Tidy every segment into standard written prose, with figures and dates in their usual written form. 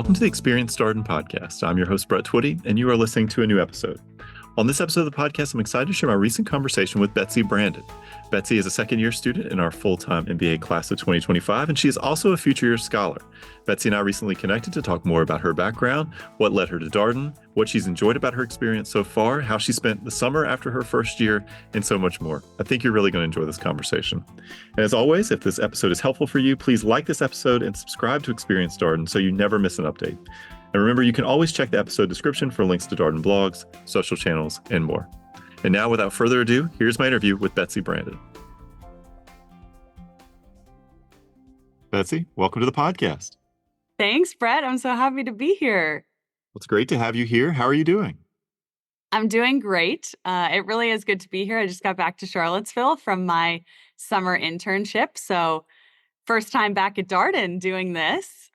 Welcome to the Experience Darden podcast. I'm your host, Brett Twitty, and you are listening to a new episode. On this episode of the podcast, I'm excited to share my recent conversation with Betsy Brandon. Betsy is a second-year student in our full-time MBA class of 2025, and she is also a future-year scholar. Betsy and I recently connected to talk more about her background, what led her to Darden, what she's enjoyed about her experience so far, how she spent the summer after her first year, and so much more. I think you're really going to enjoy this conversation. And as always, if this episode is helpful for you, please like this episode and subscribe to Experience Darden so you never miss an update. And remember, you can always check the episode description for links to Darden blogs, social channels, and more. And now, without further ado, here's my interview with Betsy Brandon. Betsy, welcome to the podcast. Thanks, Brett. I'm so happy to be here. It's great to have you here. How are you doing? I'm doing great. It really is good to be here. I just got back to Charlottesville from my summer internship. So first time back at Darden doing this.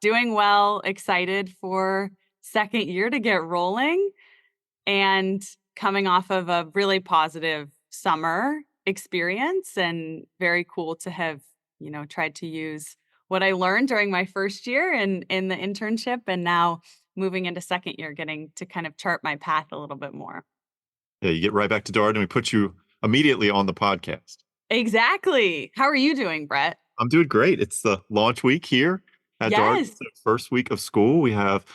Doing well, excited for second year to get rolling and coming off of a really positive summer experience, and very cool to have, tried to use what I learned during my first year in the internship, and now moving into second year, getting to kind of chart my path a little bit more. Yeah, you get right back to Darden. We put you immediately on the podcast. Exactly. How are you doing, Brett? I'm doing great. It's the launch week here at Darden. Yes. It's the first week of school. We have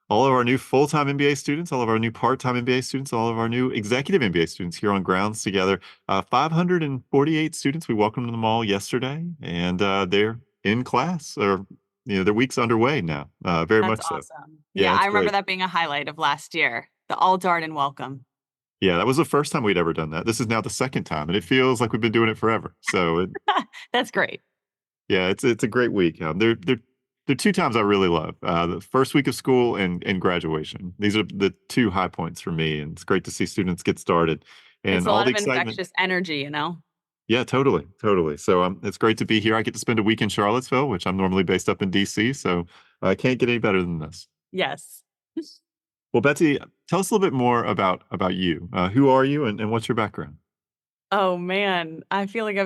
all of our new full-time MBA students, all of our new part-time MBA students, all of our new executive MBA students here on grounds together. 548 students. We welcomed them all yesterday, and they're in class, or their week's underway now. Very That's much so. awesome. Yeah, I remember great. that being a highlight of last year, the all Darden welcome. Yeah, that was the first time we'd ever done that. This is now the second time, and it feels like we've been doing it forever. So That's great. yeah, it's a great week. They're two times I really love. The first week of school and graduation. These are the two high points for me, and it's great to see students get started It's and a all lot the of excitement. infectious energy, Yeah, totally. So it's great to be here. I get to spend a week in Charlottesville, which I'm normally based up in DC, so I can't get any better than this. Yes. Well, Betsy, tell us a little bit more about you. Who are you, and what's your background? Oh man, I feel like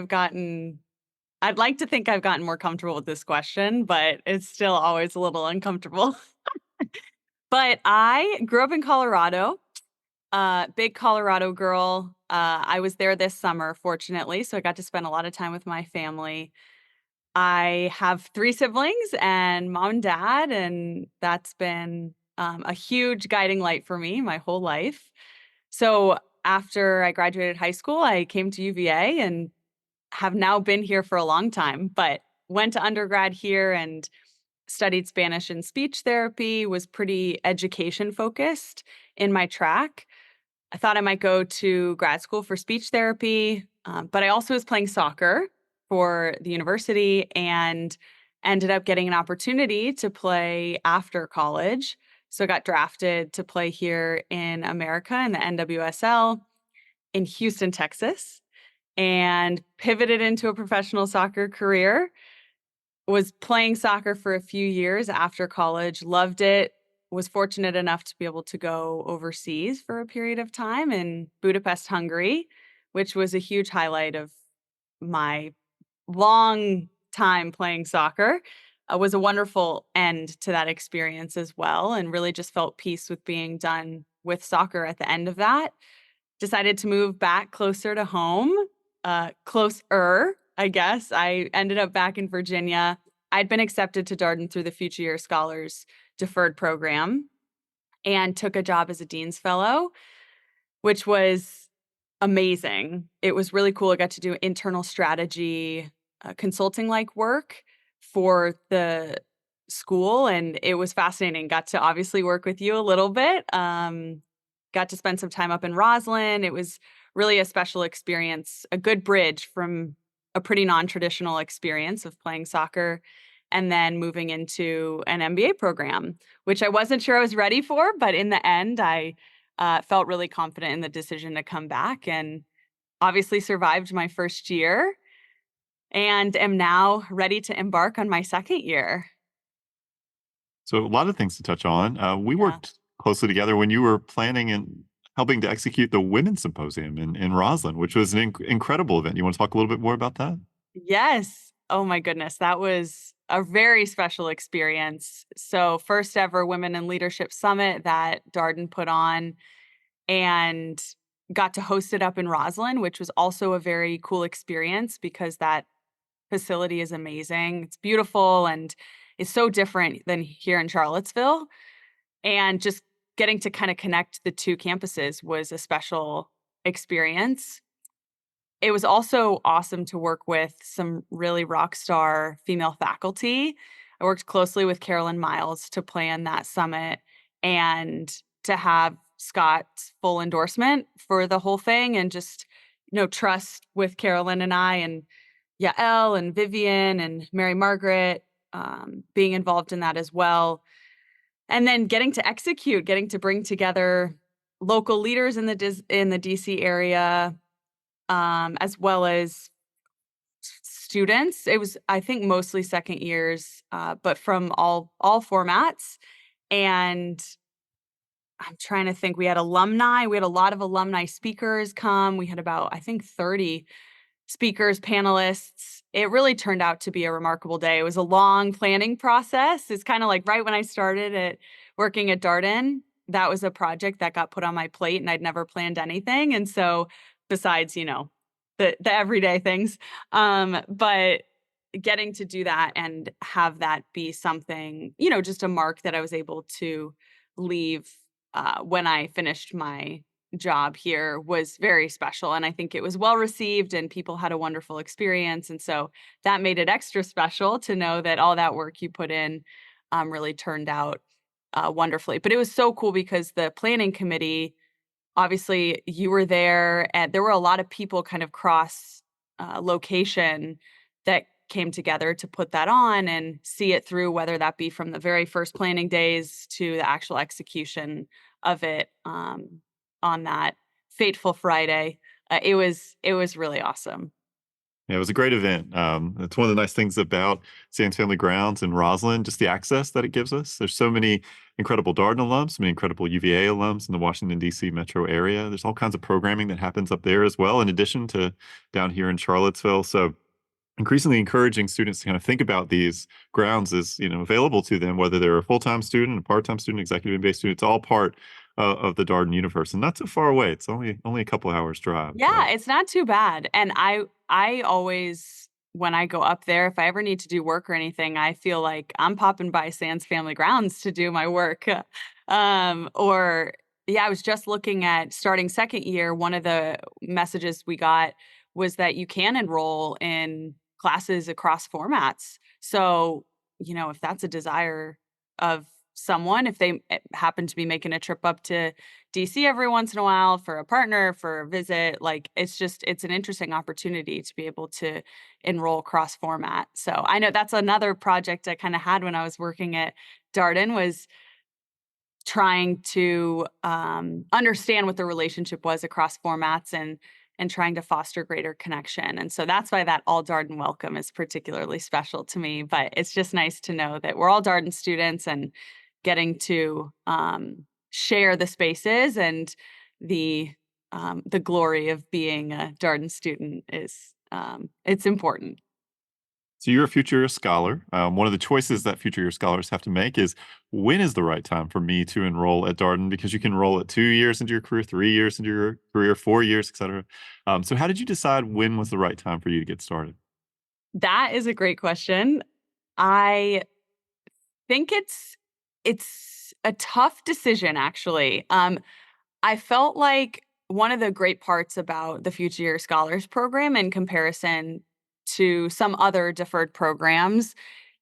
I'd like to think I've gotten more comfortable with this question, but it's still always a little uncomfortable. But I grew up in Colorado, big Colorado girl. I was there this summer, fortunately, so I got to spend a lot of time with my family. I have 3 siblings and mom and dad, and that's been a huge guiding light for me my whole life. So after I graduated high school, I came to UVA and have now been here for a long time, but went to undergrad here and studied Spanish and speech therapy, was pretty education focused in my track. I thought I might go to grad school for speech therapy, but I also was playing soccer for the university and ended up getting an opportunity to play after college. So I got drafted to play here in America in the NWSL in Houston, Texas, and pivoted into a professional soccer career. Was playing soccer for a few years after college, loved it, was fortunate enough to be able to go overseas for a period of time in Budapest, Hungary, which was a huge highlight of my long time playing soccer. It was a wonderful end to that experience as well, and really just felt peace with being done with soccer at the end of that. Decided to move back closer to home, closer, I guess. I ended up back in Virginia. I'd been accepted to Darden through the Future Year Scholars Deferred Program and took a job as a Dean's Fellow, which was amazing. It was really cool. I got to do internal strategy, consulting-like work for the school, and it was fascinating. Got to obviously work with you a little bit. Got to spend some time up in Roslyn. It was really a special experience, a good bridge from a pretty non-traditional experience of playing soccer and then moving into an MBA program, which I wasn't sure I was ready for, but in the end, I felt really confident in the decision to come back, and obviously survived my first year and am now ready to embark on my second year. So a lot of things to touch on. We Yeah. worked closely together when you were planning and helping to execute the Women's Symposium in Roslyn, which was an incredible event. You want to talk a little bit more about that? Yes. Oh my goodness. That was a very special experience. So, first ever Women in Leadership Summit that Darden put on, and got to host it up in Roslyn, which was also a very cool experience because that facility is amazing. It's beautiful and it's so different than here in Charlottesville. And just getting to kind of connect the two campuses was a special experience. It was also awesome to work with some really rock star female faculty. I worked closely with Carolyn Miles to plan that summit and to have Scott's full endorsement for the whole thing and just, trust with Carolyn and I and Yael and Vivian and Mary Margaret being involved in that as well. And then getting to execute, getting to bring together local leaders in the DC area, as well as students. It was, I think, mostly second years, but from all formats. And I'm trying to think. We had alumni. We had a lot of alumni speakers come. We had about, I think, 30 speakers, panelists. It really turned out to be a remarkable day. It was a long planning process. It's kind of like right when I started at working at Darden, that was a project that got put on my plate and I'd never planned anything. And so besides, the everyday things, but getting to do that and have that be something, just a mark that I was able to leave when I finished my job here was very special, and I think it was well received and people had a wonderful experience, and so that made it extra special to know that all that work you put in, really turned out, wonderfully. But it was so cool because the planning committee, obviously, you were there, and there were a lot of people kind of cross, location that came together to put that on and see it through, whether that be from the very first planning days to the actual execution of it, on that fateful Friday. It was really awesome. Yeah, it was a great event. It's one of the nice things about Sands Family Grounds in Roslyn, just the access that it gives us. There's so many incredible Darden alums, so many incredible UVA alums in the Washington, D.C. metro area. There's all kinds of programming that happens up there as well, in addition to down here in Charlottesville. So increasingly encouraging students to kind of think about these grounds as available to them, whether they're a full-time student, a part-time student, executive MBA student. It's all part of the Darden universe, and not so far away. It's only a couple hours drive. Yeah, it's not too bad, and I always when I go up there, if I ever need to do work or anything, I feel like I'm popping by Sands Family Grounds to do my work. Or yeah, I was just looking at starting second year, one of the messages we got was that you can enroll in classes across formats. So, if that's a desire of someone, if they happen to be making a trip up to DC every once in a while for a partner, for a visit, like it's an interesting opportunity to be able to enroll cross format. So I know that's another project I kind of had when I was working at Darden was trying to understand what the relationship was across formats and trying to foster greater connection. And so that's why that all Darden welcome is particularly special to me. But it's just nice to know that we're all Darden students and getting to share the spaces and the the glory of being a Darden student is it's important. So you're a future year scholar. One of the choices that future year scholars have to make is when is the right time for me to enroll at Darden? Because you can enroll at 2 years into your career, 3 years into your career, 4 years, et cetera. So how did you decide when was the right time for you to get started? That is a great question. I think it's a tough decision actually. I felt like one of the great parts about the Future Year Scholars Program in comparison to some other deferred programs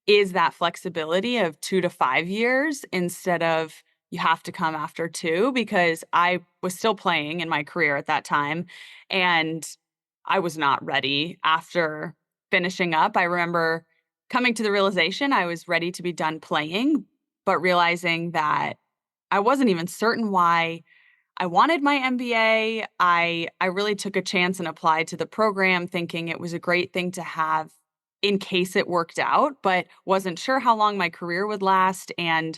is that flexibility of 2 to 5 years instead of you have to come after 2 because I was still playing in my career at that time, and I was not ready after finishing up. I remember coming to the realization I was ready to be done playing, but realizing that I wasn't even certain why I wanted my MBA. I really took a chance and applied to the program thinking it was a great thing to have in case it worked out, but wasn't sure how long my career would last and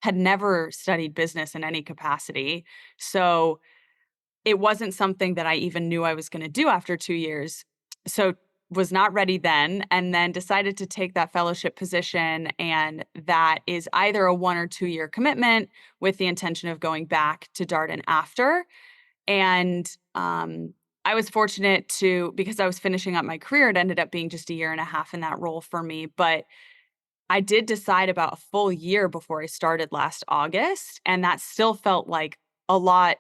had never studied business in any capacity. So it wasn't something that I even knew I was going to do after 2 years. So was not ready then, and then decided to take that fellowship position, and that is either a 1 or 2-year commitment with the intention of going back to Darden after. And, I was fortunate to because I was finishing up my career, it ended up being just a year and a half in that role for me, but I did decide about a full year before I started last August, and that still felt like a lot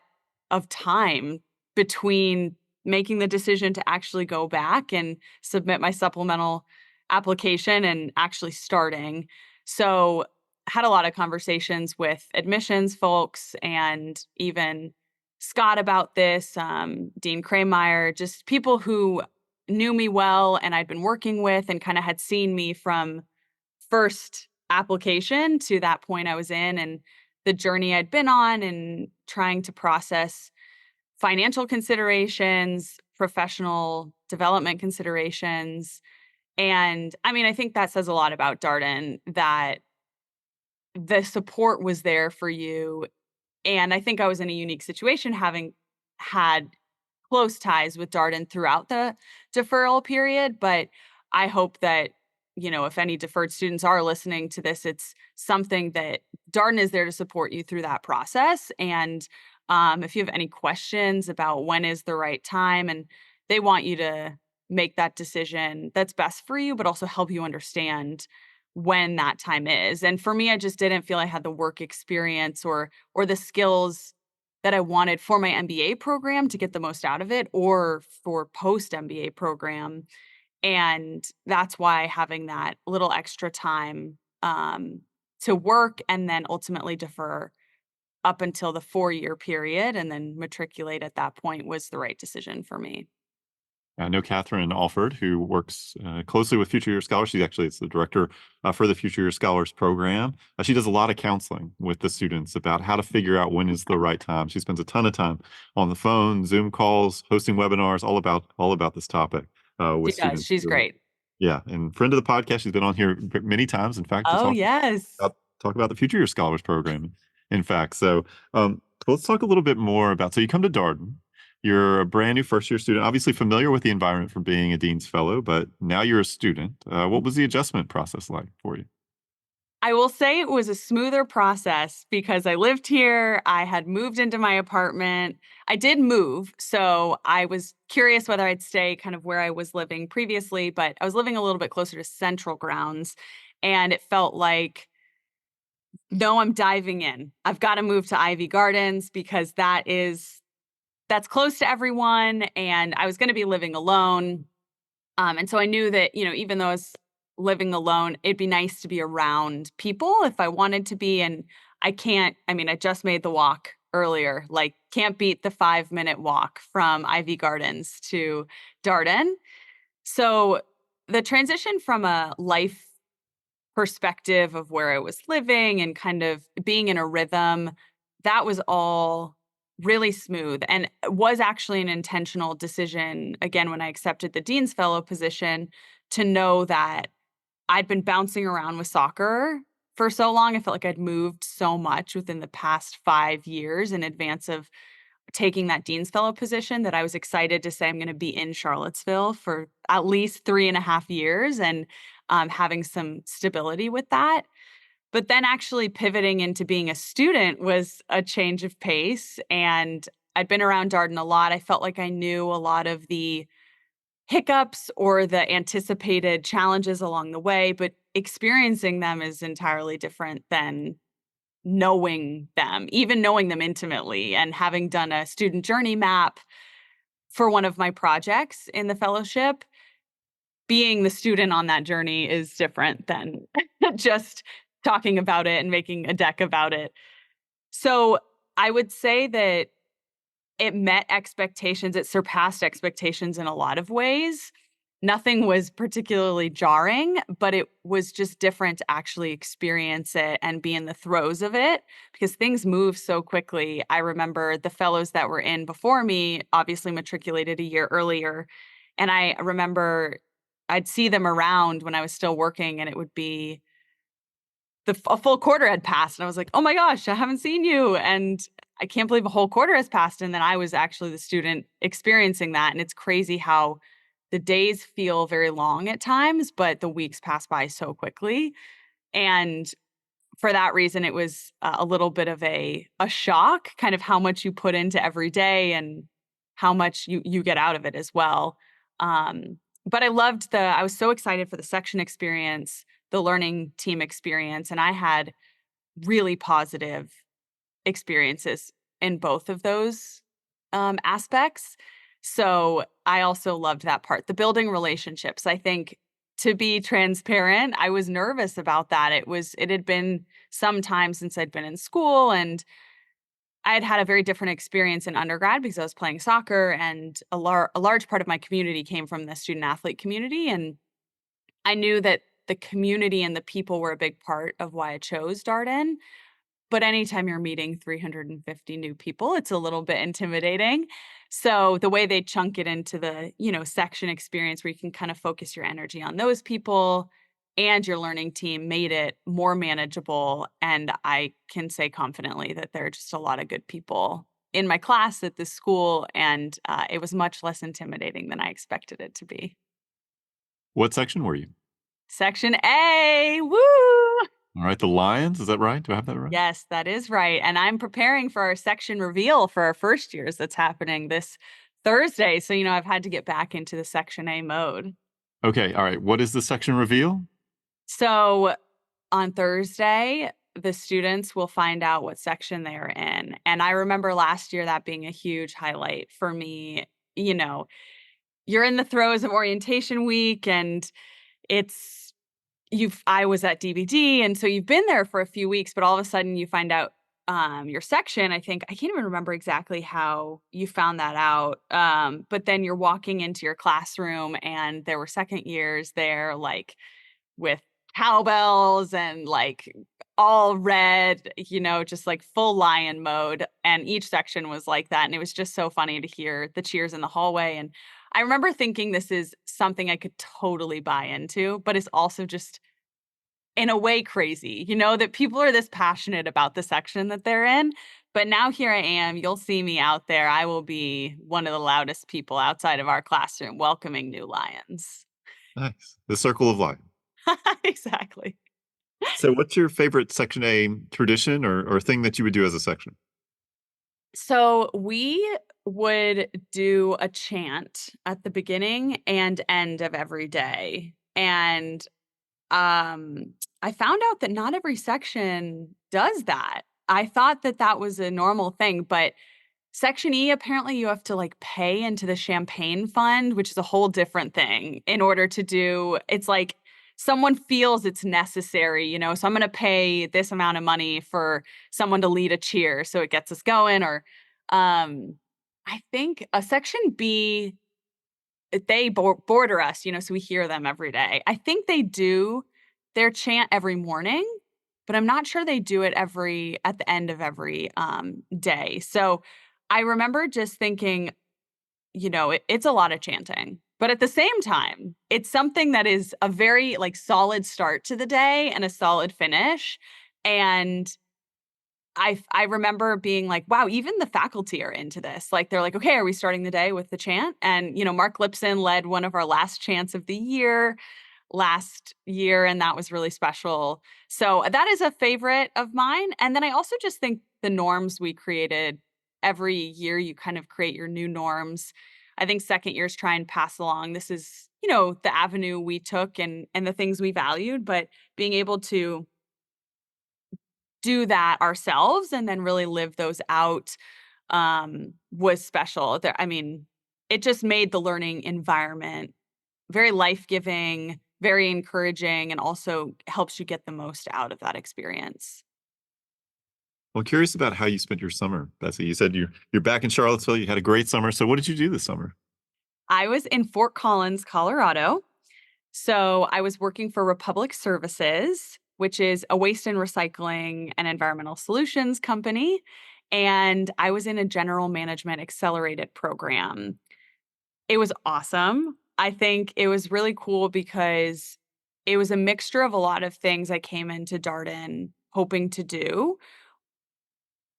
of time between making the decision to actually go back and submit my supplemental application and actually starting. So, had a lot of conversations with admissions folks and even Scott about this, Dean Krameyer, just people who knew me well and I'd been working with and kind of had seen me from first application to that point I was in and the journey I'd been on and trying to process financial considerations, professional development considerations. And I mean, I think that says a lot about Darden that the support was there for you. And I think I was in a unique situation having had close ties with Darden throughout the deferral period, but I hope that, if any deferred students are listening to this, it's something that Darden is there to support you through that process. And if you have any questions about when is the right time, and they want you to make that decision that's best for you, but also help you understand when that time is. And for me, I just didn't feel I had the work experience or the skills that I wanted for my MBA program to get the most out of it or for post MBA program. And that's why having that little extra time to work and then ultimately defer up until the 4-year period and then matriculate at that point was the right decision for me. I know Catherine Alford, who works closely with Future Year Scholars. She actually is the director for the Future Year Scholars program. She does a lot of counseling with the students about how to figure out when is the right time. She spends a ton of time on the phone, Zoom calls, hosting webinars, all about this topic She with does. students. She's great. Yeah, and friend of the podcast. She's been on here many times, in fact, to Oh, talk yes. about the Future Year Scholars program. In fact, so let's talk a little bit more about. So you come to Darden. You're a brand new first year student, obviously familiar with the environment from being a dean's fellow, but now you're a student. What was the adjustment process like for you? I will say it was a smoother process because I lived here. I had moved into my apartment. I did move, so I was curious whether I'd stay kind of where I was living previously, but I was living a little bit closer to central grounds, and it felt like, no, I'm diving in. I've got to move to Ivy Gardens because that's close to everyone, and I was going to be living alone. And so I knew that, even though I was living alone, it'd be nice to be around people if I wanted to be. And I just made the walk earlier, like, can't beat the 5-minute walk from Ivy Gardens to Darden. So the transition from a life perspective of where I was living and kind of being in a rhythm, that was all really smooth and was actually an intentional decision again when I accepted the dean's fellow position to know that I'd been bouncing around with soccer for so long. I felt like I'd moved so much within the past 5 years in advance of taking that dean's fellow position that I was excited to say I'm going to be in Charlottesville for at least 3.5 years and having some stability with that. But then actually pivoting into being a student was a change of pace. And I'd been around Darden a lot. I felt like I knew a lot of the hiccups or the anticipated challenges along the way, but experiencing them is entirely different than knowing them, even knowing them intimately and having done a student journey map for one of my projects in the fellowship. Being the student on that journey is different than just talking about it and making a deck about it. So I would say that it met expectations, it surpassed expectations in a lot of ways. Nothing was particularly jarring, but it was just different to actually experience it and be in the throes of it because things move so quickly. I remember the fellows that were in before me obviously matriculated a year earlier, and I remember I'd see them around when I was still working, and it would be a full quarter had passed, and I was like, "Oh my gosh, I haven't seen you," and I can't believe a whole quarter has passed, and then I was actually the student experiencing that, and it's crazy how the days feel very long at times, but the weeks pass by so quickly. And for that reason, it was a little bit of a shock, kind of how much you put into every day and how much you get out of it as well. But I was so excited for the section experience, the learning team experience, and I had really positive experiences in both of those, aspects. So, I also loved that part. The building relationships, I think, to be transparent, I was nervous about that. It had been some time since I'd been in school, and I had had a very different experience in undergrad because I was playing soccer, and a large part of my community came from the student athlete community, and I knew that the community and the people were a big part of why I chose Darden. But anytime you're meeting 350 new people, it's a little bit intimidating. So the way they chunk it into the, section experience where you can kind of focus your energy on those people and your learning team made it more manageable. And I can say confidently that there are just a lot of good people in my class at this school, and it was much less intimidating than I expected it to be. What section were you? Section A, woo! All right, the Lions, is that right? Do I have that right? Yes, that is right, and I'm preparing for our section reveal for our first years that's happening this Thursday, so, I've had to get back into the Section A mode. Okay, all right. What is the section reveal? So, on Thursday, the students will find out what section they're in, and I remember last year that being a huge highlight for me. You know, you're in the throes of orientation week, and it's I was at DVD, and so you've been there for a few weeks, but all of a sudden you find out, your section. I can't even remember exactly how you found that out, but then you're walking into your classroom, and there were second years there, like, with cowbells and, like, all red, just, like, full lion mode, and each section was like that, and it was just so funny to hear the cheers in the hallway, and I remember thinking this is something I could totally buy into, but it's also just in a way crazy, that people are this passionate about the section that they're in. But now here I am, you'll see me out there. I will be one of the loudest people outside of our classroom welcoming new lions. Nice. The Circle of Life. Exactly. So what's your favorite Section A tradition or thing that you would do as a section? So we would do a chant at the beginning and end of every day. And I found out that not every section does that. I thought that that was a normal thing, but Section E, apparently you have to, like, pay into the champagne fund, which is a whole different thing in order to do it's like someone feels it's necessary, so I'm gonna pay this amount of money for someone to lead a cheer so it gets us going, or, um, I think a Section B, they border us, so we hear them every day. I think they do their chant every morning, but I'm not sure they do it at the end of every, day. So, I remember just thinking, it's a lot of chanting, but at the same time, it's something that is a very, like, solid start to the day and a solid finish, and I remember being like, "Wow, even the faculty are into this." Like, they're like, "Okay, are we starting the day with the chant?" And, Mark Lipson led one of our last chants of the year last year, and that was really special. So, that is a favorite of mine, and then I also just think the norms we created every year, you kind of create your new norms. I think second years try and pass along, this is, the avenue we took and the things we valued, but being able to do that ourselves and then really live those out, was special. It just made the learning environment very life-giving, very encouraging, and also helps you get the most out of that experience. Well, curious about how you spent your summer, Betsy. You said you're back in Charlottesville. You had a great summer. So what did you do this summer? I was in Fort Collins, Colorado. So I was working for Republic Services, which is a waste and recycling and environmental solutions company. And I was in a general management accelerated program. It was awesome. I think it was really cool because it was a mixture of a lot of things I came into Darden hoping to do.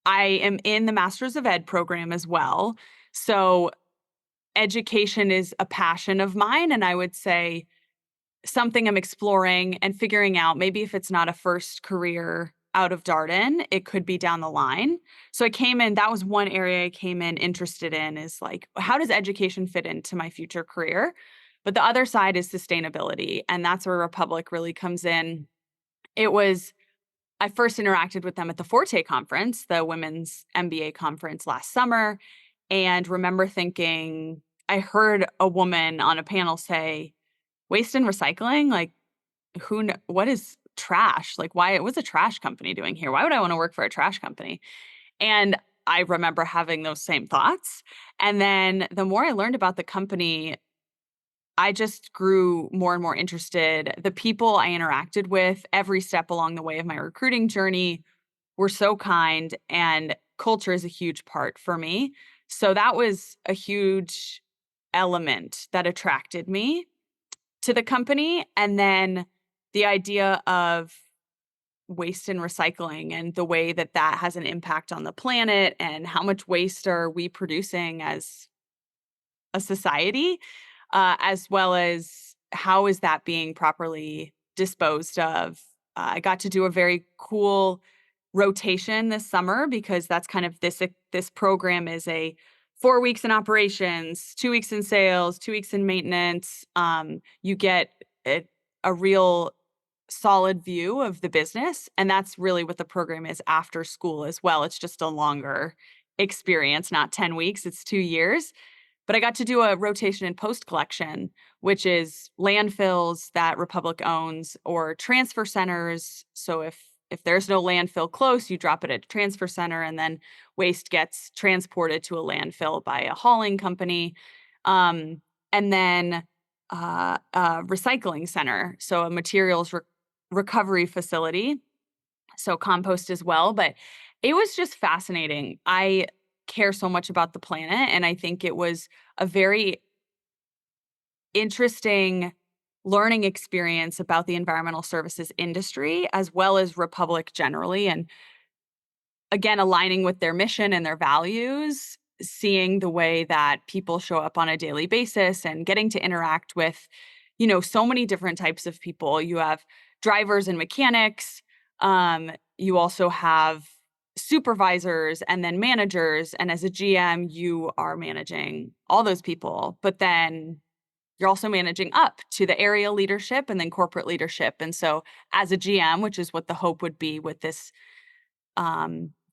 I am in the Masters of Ed program as well. So education is a passion of mine, and I would say something I'm exploring and figuring out, maybe if it's not a first career out of Darden, it could be down the line. So I came in, that was one area I came in interested in, is like, how does education fit into my future career? But the other side is sustainability, and that's where Republic really comes in. It was I first interacted with them at the Forte conference, the women's MBA conference last summer, and remember thinking, I heard a woman on a panel say, waste and recycling, like, what is trash? Like, what's a trash company doing here? Why would I want to work for a trash company? And I remember having those same thoughts. And then the more I learned about the company, I just grew more and more interested. The people I interacted with every step along the way of my recruiting journey were so kind, and culture is a huge part for me. So that was a huge element that attracted me to the company. And then the idea of waste and recycling and the way that that has an impact on the planet, and how much waste are we producing as a society, as well as how is that being properly disposed of. I got to do a very cool rotation this summer, because that's kind of this program is a 4 weeks in operations, 2 weeks in sales, 2 weeks in maintenance. You get a real solid view of the business, and that's really what the program is after school as well. It's just a longer experience, not 10 weeks, it's 2 years. But I got to do a rotation in post collection, which is landfills that Republic owns, or transfer centers. So if there's no landfill close, you drop it at a transfer center, and then waste gets transported to a landfill by a hauling company. And then a recycling center, so a materials recovery facility, so compost as well. But it was just fascinating. I care so much about the planet, and I think it was a very interesting learning experience about the environmental services industry, as well as Republic generally. And again, aligning with their mission and their values, seeing the way that people show up on a daily basis, and getting to interact with, so many different types of people. You have drivers and mechanics. You also have supervisors and then managers. And as a GM, you are managing all those people. But then you're also managing up to the area leadership and then corporate leadership. And so as a GM, which is what the hope would be with this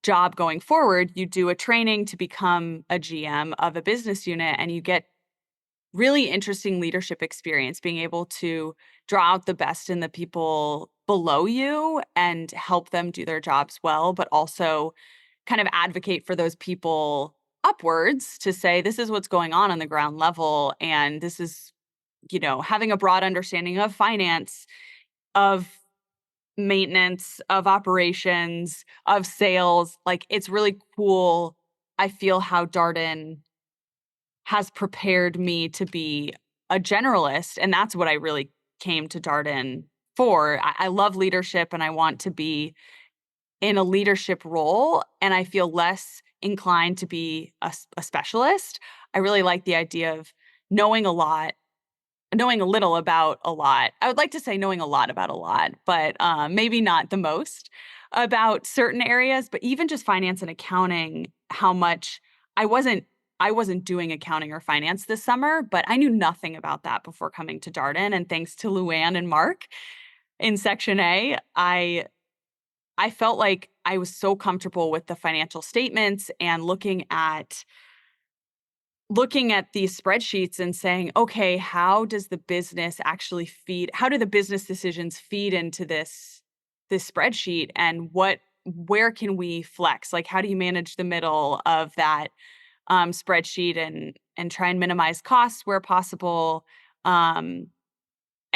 job going forward, you do a training to become a GM of a business unit, and you get really interesting leadership experience, being able to draw out the best in the people below you and help them do their jobs well, but also kind of advocate for those people upwards to say, this is what's going on the ground level. And this is, having a broad understanding of finance, of maintenance, of operations, of sales. Like, it's really cool. I feel how Darden has prepared me to be a generalist, and that's what I really came to Darden for. I love leadership, and I want to be in a leadership role, and I feel less inclined to be a specialist. I really like the idea of knowing a lot, knowing a little about a lot. I would like to say knowing a lot about a lot, but maybe not the most about certain areas. But even just finance and accounting, how much I wasn't I wasn't doing accounting or finance this summer, but I knew nothing about that before coming to Darden. And thanks to Luann and Mark in Section A, I felt like I was so comfortable with the financial statements, and looking at these spreadsheets and saying, okay, how does the business actually feed? How do the business decisions feed into this spreadsheet, and where can we flex? Like, how do you manage the middle of that spreadsheet, and try and minimize costs where possible? And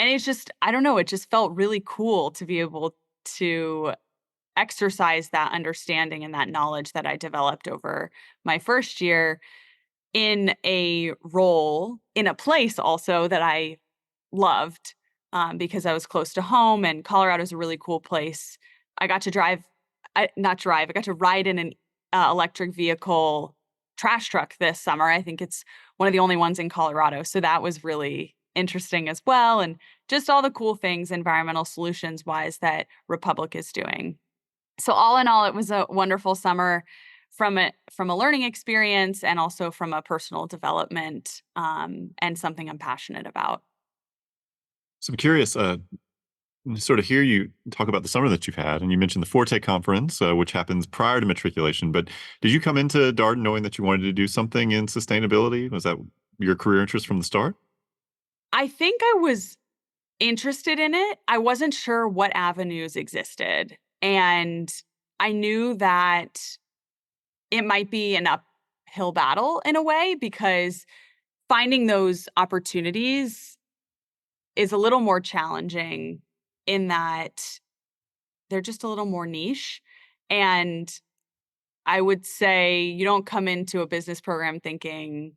it's just, I don't know, it just felt really cool to be able to exercise that understanding and that knowledge that I developed over my first year in a role, in a place also that I loved, because I was close to home, and Colorado is a really cool place. I got to drive, not drive, I got to ride in an electric vehicle trash truck this summer. I think it's one of the only ones in Colorado. So that was really interesting as well. And just all the cool things environmental solutions wise that Republic is doing. So all in all, it was a wonderful summer from a learning experience and also from a personal development, and something I'm passionate about. So I'm curious, sort of hear you talk about the summer that you've had, and you mentioned the Forte conference, which happens prior to matriculation. But did you come into Darden knowing that you wanted to do something in sustainability? Was that your career interest from the start? I think I was interested in it. I wasn't sure what avenues existed. And I knew that it might be an uphill battle in a way because finding those opportunities is a little more challenging in that they're just a little more niche. And I would say you don't come into a business program thinking,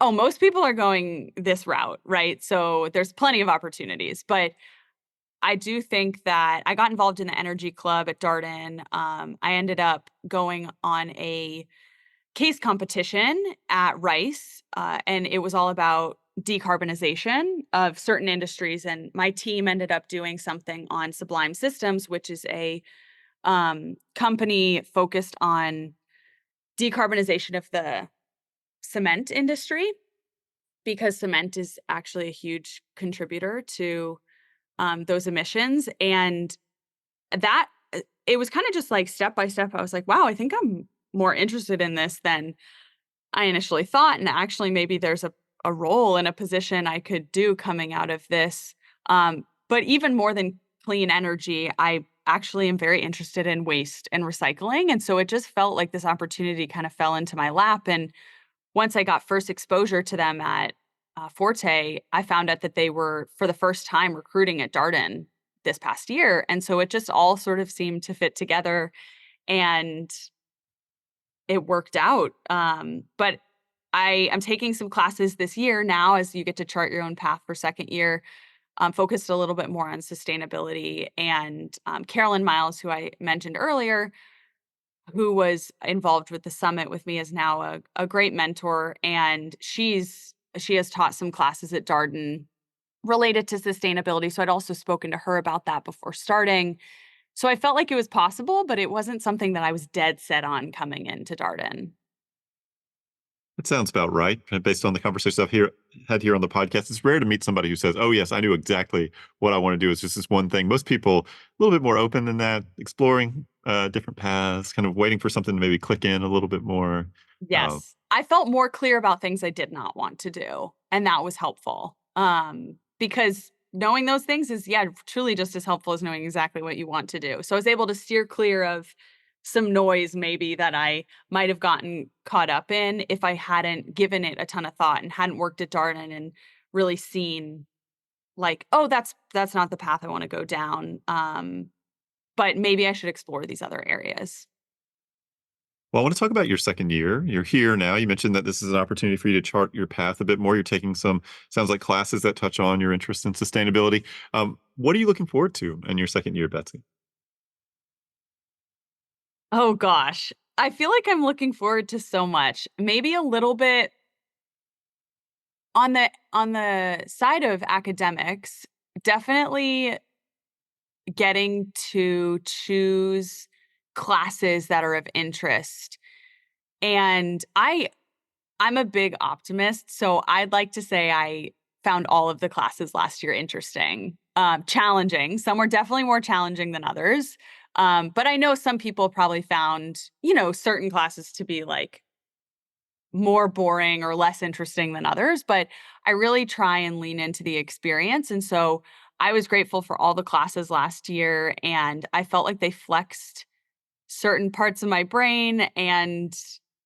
oh, most people are going this route, right? So there's plenty of opportunities. But I do think that I got involved in the energy club at Darden. I ended up going on a case competition at Rice, and it was all about decarbonization of certain industries. And my team ended up doing something on Sublime Systems, which is a company focused on decarbonization of the cement industry because cement is actually a huge contributor to those emissions. And that it was kind of just like step by step. I was like, wow, I think I'm more interested in this than I initially thought. And actually, maybe there's a role and a position I could do coming out of this. But even more than clean energy, I actually am very interested in waste and recycling. And so it just felt like this opportunity kind of fell into my lap. And once I got first exposure to them at Forte, I found out that they were, for the first time, recruiting at Darden this past year. And so it just all sort of seemed to fit together and it worked out. But I am taking some classes this year now as you get to chart your own path for second year, focused a little bit more on sustainability. And Carolyn Miles, who I mentioned earlier, who was involved with the summit with me, is now a great mentor. And she has taught some classes at Darden related to sustainability. So I'd also spoken to her about that before starting. So I felt like it was possible, but it wasn't something that I was dead set on coming into Darden. That sounds about right. And based on the conversation had here on the podcast, it's rare to meet somebody who says, "Oh, yes, I knew exactly what I want to do. It's just this one thing." Most people a little bit more open than that, exploring different paths, kind of waiting for something to maybe click in a little bit more. Uh, Yes. I felt more clear about things I did not want to do, and that was helpful. Because knowing those things is, yeah, truly just as helpful as knowing exactly what you want to do. So I was able to steer clear of some noise maybe that I might have gotten caught up in if I hadn't given it a ton of thought and hadn't worked at Darden and really seen like, "Oh, that's not the path I wanna go down." But maybe I should explore these other areas. well, I want to talk about your second year. You're here now. You mentioned that this is an opportunity for you to chart your path a bit more. You're taking some, sounds like classes that touch on your interest in sustainability. What are you looking forward to in your second year, Betsy? Oh gosh. I feel like I'm looking forward to so much. Maybe a little bit on the side of academics, definitely getting to choose classes that are of interest. And I'm a big optimist, so I'd like to say I found all of the classes last year interesting, challenging. Some were definitely more challenging than others. But I know some people probably found, certain classes to be like more boring or less interesting than others, but I really try and lean into the experience. And so I was grateful for all the classes last year, and I felt like they flexed certain parts of my brain and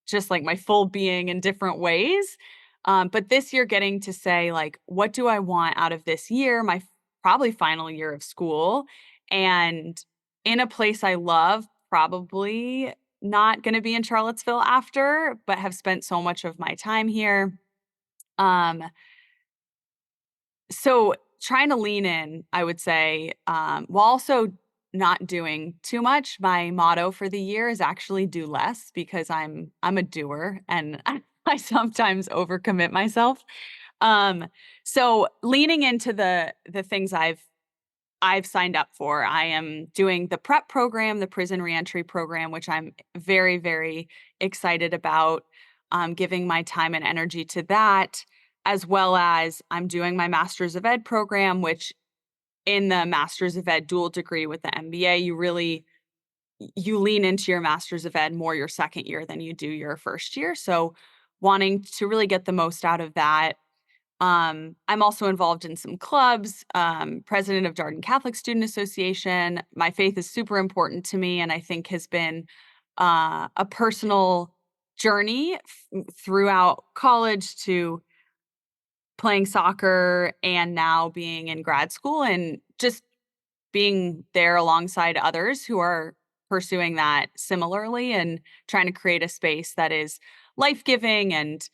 just like my full being in different ways. But this year, getting to say, like, what do I want out of this year, my probably final year of school, and in a place I love, probably not going to be in Charlottesville after, but have spent so much of my time here. Um, so trying to lean in, I would say, while also not doing too much. My motto for the year is actually do less because I'm a doer and I sometimes overcommit myself. Um, so leaning into the things I've signed up for. I am doing the prep program, the prison reentry program, which I'm very, very excited about, giving my time and energy to that, as well as I'm doing my Masters of Ed program, which in the Masters of Ed dual degree with the MBA, you lean into your Masters of Ed more your second year than you do your first year. So wanting to really get the most out of that. I'm also involved in some clubs, president of Darden Catholic Student Association. My faith is super important to me, and I think has been a personal journey throughout college to playing soccer and now being in grad school and just being there alongside others who are pursuing that similarly and trying to create a space that is life-giving and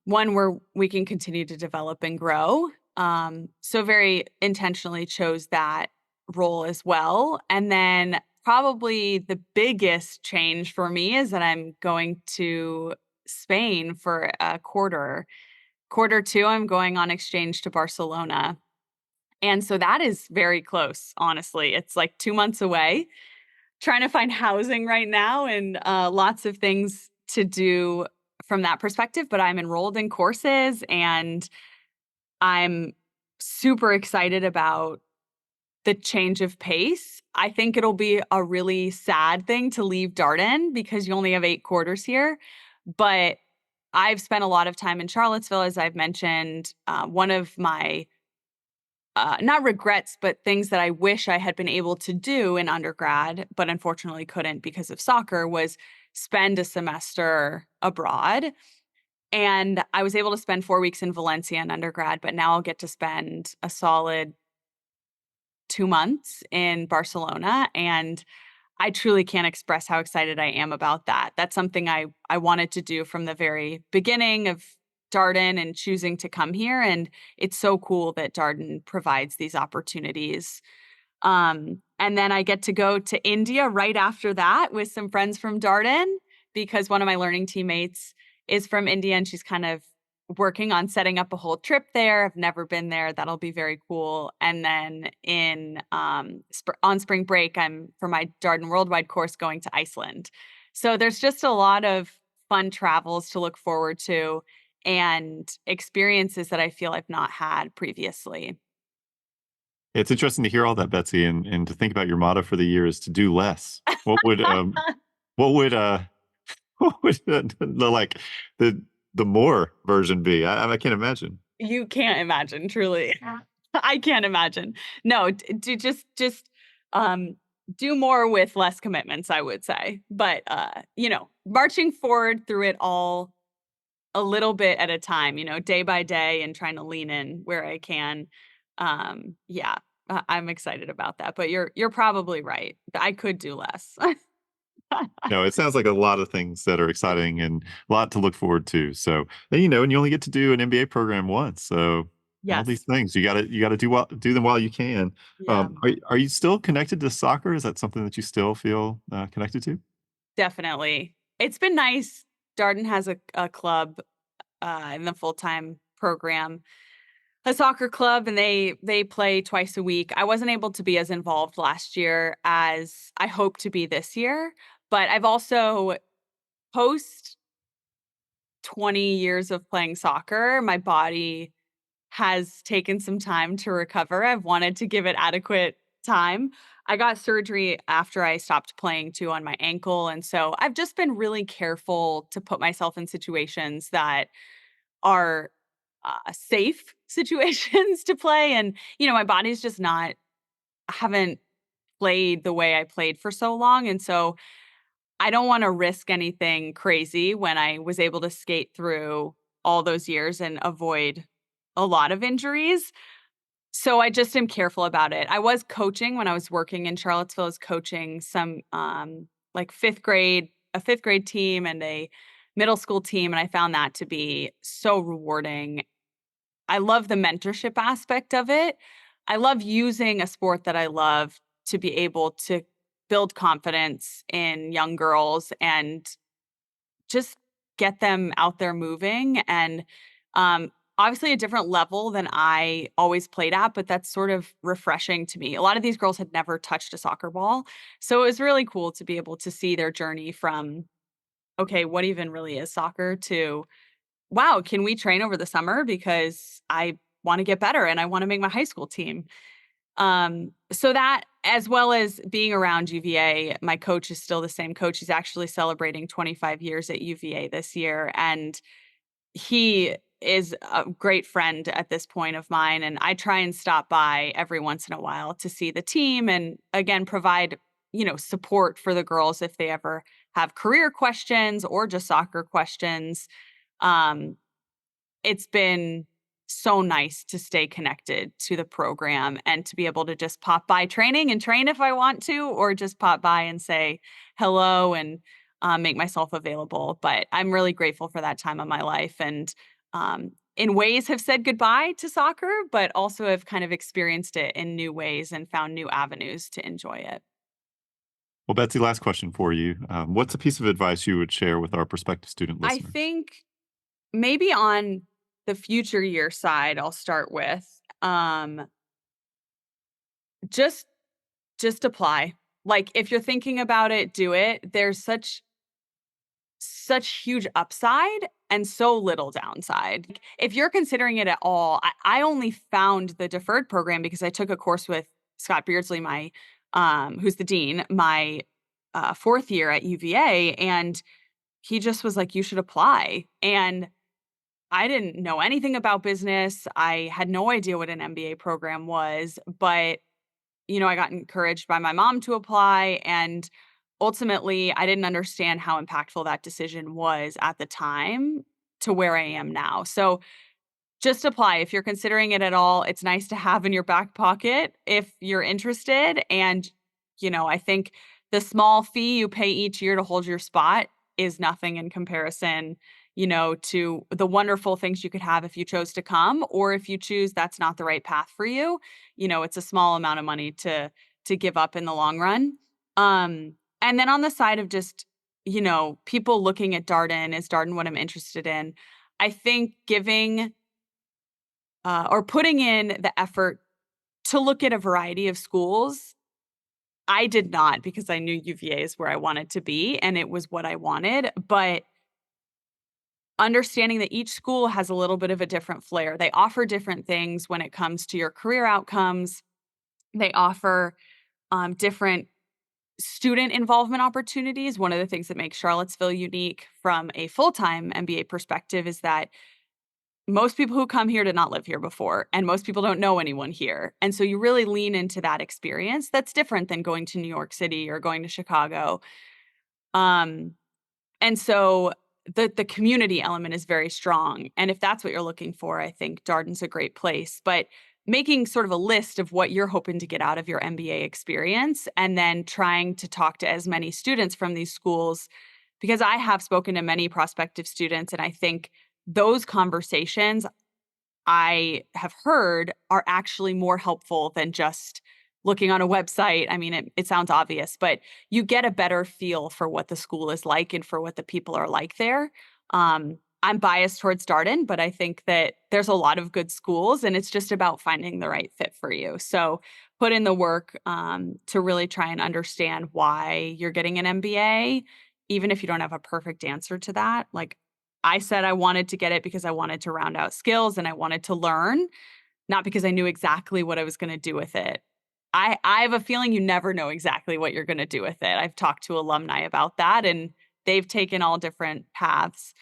one where we can continue to develop and grow. So very intentionally chose that role as well. And then probably the biggest change for me is that I'm going to Spain for a quarter. Quarter two, I'm going on exchange to Barcelona. And so that is very close, honestly. It's like 2 months away. Trying to find housing right now and, lots of things to do from that perspective, but I'm enrolled in courses and I'm super excited about the change of pace. I think it'll be a really sad thing to leave Darden because you only have 8 quarters here, but I've spent a lot of time in Charlottesville, as I've mentioned. One of my not regrets, but things that I wish I had been able to do in undergrad, but unfortunately couldn't because of soccer, was spend a semester abroad. And I was able to spend 4 weeks in Valencia in undergrad, but now I'll get to spend a solid 2 months in Barcelona, and I truly can't express how excited I am about that. That's something I wanted to do from the very beginning of Darden and choosing to come here, and it's so cool that Darden provides these opportunities. And then I get to go to India right after that with some friends from Darden because one of my learning teammates is from India and she's kind of working on setting up a whole trip there. I've never been there. That'll be very cool. And then in on spring break, I'm for my Darden Worldwide course going to Iceland. So there's just a lot of fun travels to look forward to and experiences that I feel I've not had previously. It's interesting to hear all that, Betsy, and to think about your motto for the year is to do less. What would what would like the the more version be? I can't imagine. You can't imagine, truly. I can't imagine. No, do just, um, do more with less commitments, I would say. But, marching forward through it all a little bit at a time, day by day and trying to lean in where I can. Yeah, I'm excited about that, but you're probably right. I could do less. No, it sounds like a lot of things that are exciting and a lot to look forward to. So, and you only get to do an MBA program once. So all these Yes. things you gotta do them while you can. Yeah. Are you still connected to soccer? Is that something that you still feel connected to? Definitely. It's been nice. Darden has a club, in the full-time program, a soccer club, and they play twice a week. I wasn't able to be as involved last year as I hope to be this year, but I've also post 20 years of playing soccer, my body has taken some time to recover. I've wanted to give it adequate time. I got surgery after I stopped playing too on my ankle, and so I've just been really careful to put myself in situations that are, safe situations to play, and, my body's just not I haven't played the way I played for so long, and so I don't wanna risk anything crazy when I was able to skate through all those years and avoid a lot of injuries. So I just am careful about it. I was coaching when I was working in Charlottesville, I was coaching some, like 5th grade a 5th grade team and a middle school team, and I found that to be so rewarding. I love the mentorship aspect of it, I love using a sport that I love to be able to build confidence in young girls and just get them out there moving and, obviously a different level than I always played at, but that's sort of refreshing to me. A lot of these girls had never touched a soccer ball, so it was really cool to be able to see their journey from, "Okay, what even really is soccer?" to, "Wow, can we train over the summer because I wanna get better and I wanna make my high school team." So that as well as being around UVA, my coach is still the same coach. He's actually celebrating 25 years at UVA this year, and he is a great friend at this point of mine, and I try and stop by every once in a while to see the team and again provide, support for the girls if they ever have career questions or just soccer questions. Um, it's been so nice to stay connected to the program and to be able to just pop by training and train if I want to, or just pop by and say hello and make myself available. But I'm really grateful for that time of my life and in ways have said goodbye to soccer, but also have kind of experienced it in new ways and found new avenues to enjoy it. Well, Betsy, last question for you. What's a piece of advice you would share with our prospective student I listeners? think maybe on the future year side, I'll start with just Just apply. Like, if you're thinking about it, do it. There's such huge upside and so little downside. Like, if you're considering it at all, I only found the deferred program because I took a course with Scott Beardsley, who's the dean, my 4th year at UVA, and he just was like, "You should apply." And I didn't know anything about business. I had no idea what an MBA program was, but I got encouraged by my mom to apply, and ultimately, I didn't understand how impactful that decision was at the time to where I am now. So, just apply if you're considering it at all. It's nice to have in your back pocket if you're interested, and, I think the small fee you pay each year to hold your spot is nothing in comparison, to the wonderful things you could have if you chose to come, or if you choose that's not the right path for you. It's a small amount of money to give up in the long run. And then on the side of just, people looking at Darden, is Darden what I'm interested in? I think giving or putting in the effort to look at a variety of schools. I did not because I knew UVA is where I wanted to be and it was what I wanted, but understanding that each school has a little bit of a different flair. They offer different things when it comes to your career outcomes. They offer different student involvement opportunities. One of the things that makes Charlottesville unique from a full time MBA perspective is that most people who come here did not live here before, and most people don't know anyone here. And so you really lean into that experience that's different than going to New York City or going to Chicago. Um, and so the community element is very strong. And if that's what you're looking for, I think Darden's a great place. But making sort of a list of what you're hoping to get out of your MBA experience and then trying to talk to as many students from these schools because I have spoken to many prospective students and I think those conversations I have heard are actually more helpful than just looking on a website. I mean, it sounds obvious, but you get a better feel for what the school is like and for what the people are like there. I'm biased towards Darden, but I think that there's a lot of good schools and it's just about finding the right fit for you. So put in the work to really try and understand why you're getting an MBA, even if you don't have a perfect answer to that. Like I said, I wanted to get it because I wanted to round out skills and I wanted to learn, not because I knew exactly what I was going to do with it. I have a feeling you never know exactly what you're going to do with it. I've talked to alumni about that and they've taken all different paths.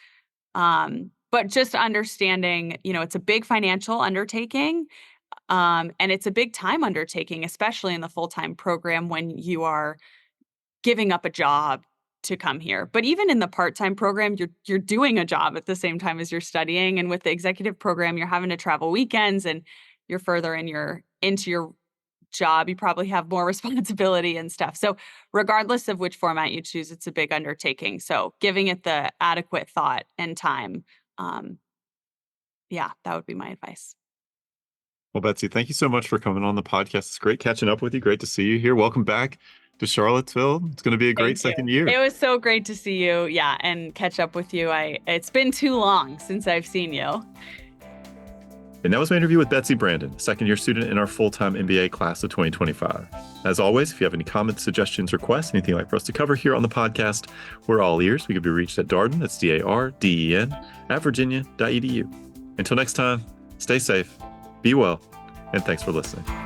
But just understanding, it's a big financial undertaking, and it's a big time undertaking, especially in the full-time program when you are giving up a job to come here. But even in the part-time program, you're doing a job at the same time as you're studying, and with the executive program, you're having to travel weekends and you're further into your job, you probably have more responsibility and stuff. So regardless of which format you choose, it's a big undertaking. So giving it the adequate thought and time. Um, yeah, that would be my advice. Well, Betsy, thank you so much for coming on the podcast. It's great catching up with you. Great to see you here. Welcome back to Charlottesville. It's going to be a great Thank you. second year. It was so great to see you. Yeah, and catch up with you. It's been too long since I've seen you. And that was my interview with Betsy Brandon, second year student in our full-time MBA class of 2025. As always, if you have any comments, suggestions, requests, anything you'd like for us to cover here on the podcast, we're all ears. We can be reached at Darden, that's DARDEN, at virginia.edu. Until next time, stay safe, be well, and thanks for listening.